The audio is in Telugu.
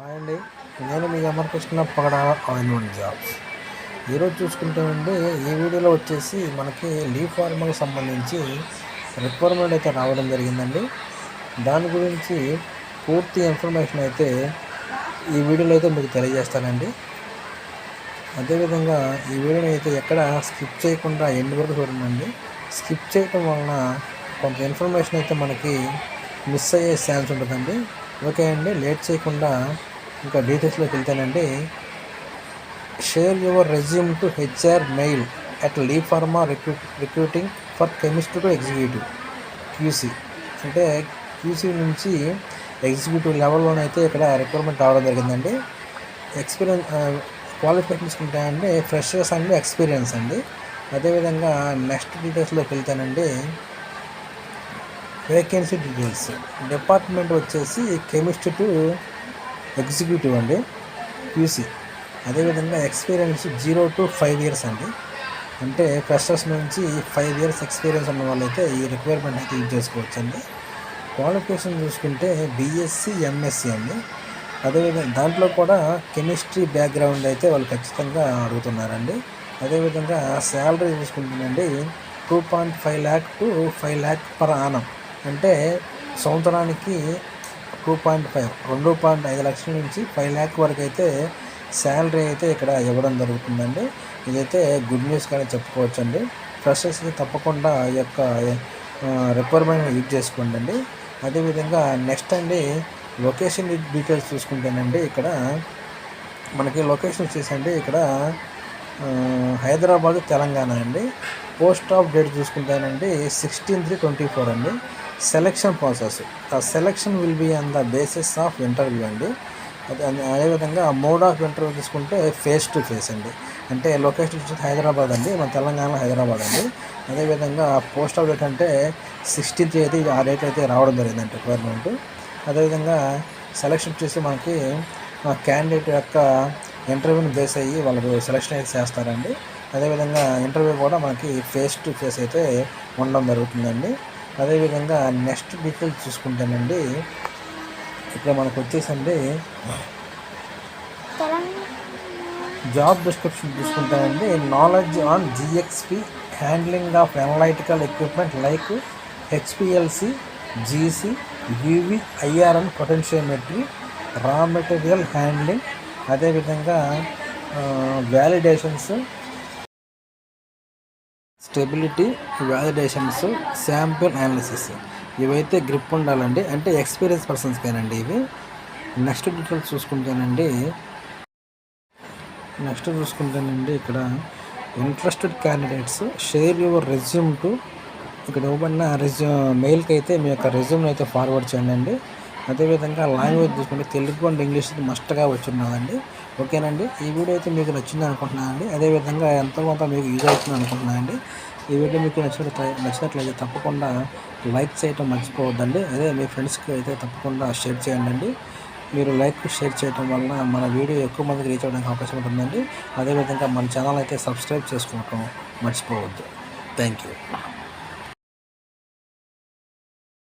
హాయ్ అండి, నేను మీ అమర్కృష్ణ పగడాల ఆల్ జాబ్స్. ఈరోజు చూసుకుంటామండి, ఈ వీడియోలో వచ్చేసి మనకి లీఫ్ ఫార్మర్కి సంబంధించి రిక్వైర్మెంట్ అయితే రావడం జరిగిందండి. దాని గురించి పూర్తి ఇన్ఫర్మేషన్ అయితే ఈ వీడియోలో అయితే మీకు తెలియజేస్తానండి. అదేవిధంగా ఈ వీడియోని అయితే ఎక్కడ స్కిప్ చేయకుండా ఎండ్ వరకు చూడండి. స్కిప్ చేయటం వలన కొంత ఇన్ఫర్మేషన్ అయితే మనకి మిస్ అయ్యే ఛాన్స్ ఉంటుందండి. ఓకే అండి, లేట్ చేయకుండా ఇంకా డీటెయిల్స్లోకి వెళ్తానండి. Share your resume to HR mail at leaf pharma recruiting for chemist to executive QC. అంటే క్యూసీ నుంచి ఎగ్జిక్యూటివ్ లెవెల్లోనైతే ఇక్కడ రిక్వైర్మెంట్ రావడం జరిగిందండి. ఎక్స్పీరియన్స్ క్వాలిఫికేషన్స్ ఉంటాయండి, ఫ్రెషర్స్ అండ్ ఎక్స్పీరియన్స్ అండి. అదేవిధంగా నెక్స్ట్ డీటెయిల్స్లోకి వెళ్తానండి. వేకెన్సీ డీటెయిల్స్, డిపార్ట్మెంట్ వచ్చేసి కెమిస్ట్ టు ఎగ్జిక్యూటివ్ అండి, క్యూసీ. అదేవిధంగా ఎక్స్పీరియన్స్ 0 to 5 years అండి. అంటే ఫ్రెషర్స్ నుంచి 5 years ఎక్స్పీరియన్స్ ఉన్న వాళ్ళైతే ఈ రిక్వైర్మెంట్ అయితే యూజ్ చేసుకోవచ్చు అండి. క్వాలిఫికేషన్ చూసుకుంటే బీఎస్సీ ఎంఎస్సీ అండి. అదేవిధంగా దాంట్లో కూడా కెమిస్ట్రీ బ్యాక్గ్రౌండ్ అయితే వాళ్ళు ఖచ్చితంగా అడుగుతున్నారండి. అదేవిధంగా శాలరీ చూసుకుంటుందండి 2.5 lakh to 5 lakh per annum. అంటే సంవత్సరానికి 2.5 లక్షల నుంచి 5 lakh వరకు అయితే శాలరీ అయితే ఇక్కడ ఇవ్వడం జరుగుతుందండి. ఇదైతే గుడ్ న్యూస్ కానీ చెప్పుకోవచ్చు అండి. ఫ్రెషర్స్కి తప్పకుండా ఈ యొక్క రిక్వైర్మెంట్ యూజ్ చేసుకోండి అండి. అదేవిధంగా నెక్స్ట్ అండి, లొకేషన్ డీటెయిల్స్ చూసుకుంటేనండి ఇక్కడ మనకి లొకేషన్ వచ్చేసండి ఇక్కడ హైదరాబాద్ తెలంగాణ అండి. పోస్ట్ ఆఫ్ డేట్ చూసుకుంటేనండి 16/3/24 అండి. సెలెక్షన్ ప్రాసెస్, ఆ selection will be on the basis of interview అండి. అదేవిధంగా మోడ్ ఆఫ్ ఇంటర్వ్యూ తీసుకుంటే ఫేస్ టు ఫేస్ అండి. అంటే లొకేషన్ వచ్చి హైదరాబాద్ అండి, మన తెలంగాణ హైదరాబాద్ అండి. అదేవిధంగా పోస్ట్ ఆఫ్ డేట్ అంటే 16th అయితే ఆ డేట్ అయితే రావడం జరిగిందండి రిక్వైర్మెంట్. అదేవిధంగా సెలెక్షన్ వచ్చేసి మనకి క్యాండిడేట్ యొక్క ఇంటర్వ్యూని బేస్ అయ్యి వాళ్ళకు సెలెక్షన్ అయితే చేస్తారండి. అదేవిధంగా ఇంటర్వ్యూ కూడా మనకి ఫేస్ టు ఫేస్ అయితే ఉండడం జరుగుతుందండి. అదేవిధంగా నెక్స్ట్ డీటెయిల్స్ చూసుకుంటానండి, ఇక్కడ మనకు వచ్చేసండి జాబ్ డిస్క్రిప్షన్ చూసుకుంటానండి. Knowledge on GxP handling of analytical equipment like HPLC, GC, UV, IR and potentiometry, raw material handling, అదేవిధంగా validations, stability validations, sample analysis, ఇవైతే గ్రిప్ ఉండాలండి. అంటే ఎక్స్పీరియన్స్ పర్సన్స్కేనండి ఇవి. నెక్స్ట్ డీటెయిల్స్ చూసుకుంటానండి ఇక్కడ interested candidates share your resume to, ఇక్కడ ఇవ్వబడిన మెయిల్కి అయితే మీ యొక్క రెజ్యూమ్ని అయితే ఫార్వర్డ్ చేయండి అండి. అదేవిధంగా లాంగ్వేజ్ చూసుకుంటే తెలుగు అండ్ ఇంగ్లీష్ మస్ట్గా వచ్చి ఉన్నదండి. ఓకేనండి, ఈ వీడియో అయితే మీకు నచ్చింది అనుకుంటున్నానండి. అదేవిధంగా ఎంతో కొంత మీకు యూజ్ అవుతుంది అనుకుంటున్నానండి. ఈ వీడియో మీకు నచ్చినట్లయితే తప్పకుండా లైక్ చేయటం మర్చిపోవద్దండి. అదే మీ ఫ్రెండ్స్కి అయితే తప్పకుండా షేర్ చేయండి. మీరు లైక్ షేర్ చేయడం వలన మన వీడియో ఎక్కువ మందికి రీచ్ అవ్వడానికి అవకాశం ఉంటుందండి. అదేవిధంగా మన ఛానల్ అయితే సబ్స్క్రైబ్ చేసుకోవటం మర్చిపోవద్దు. Thank you.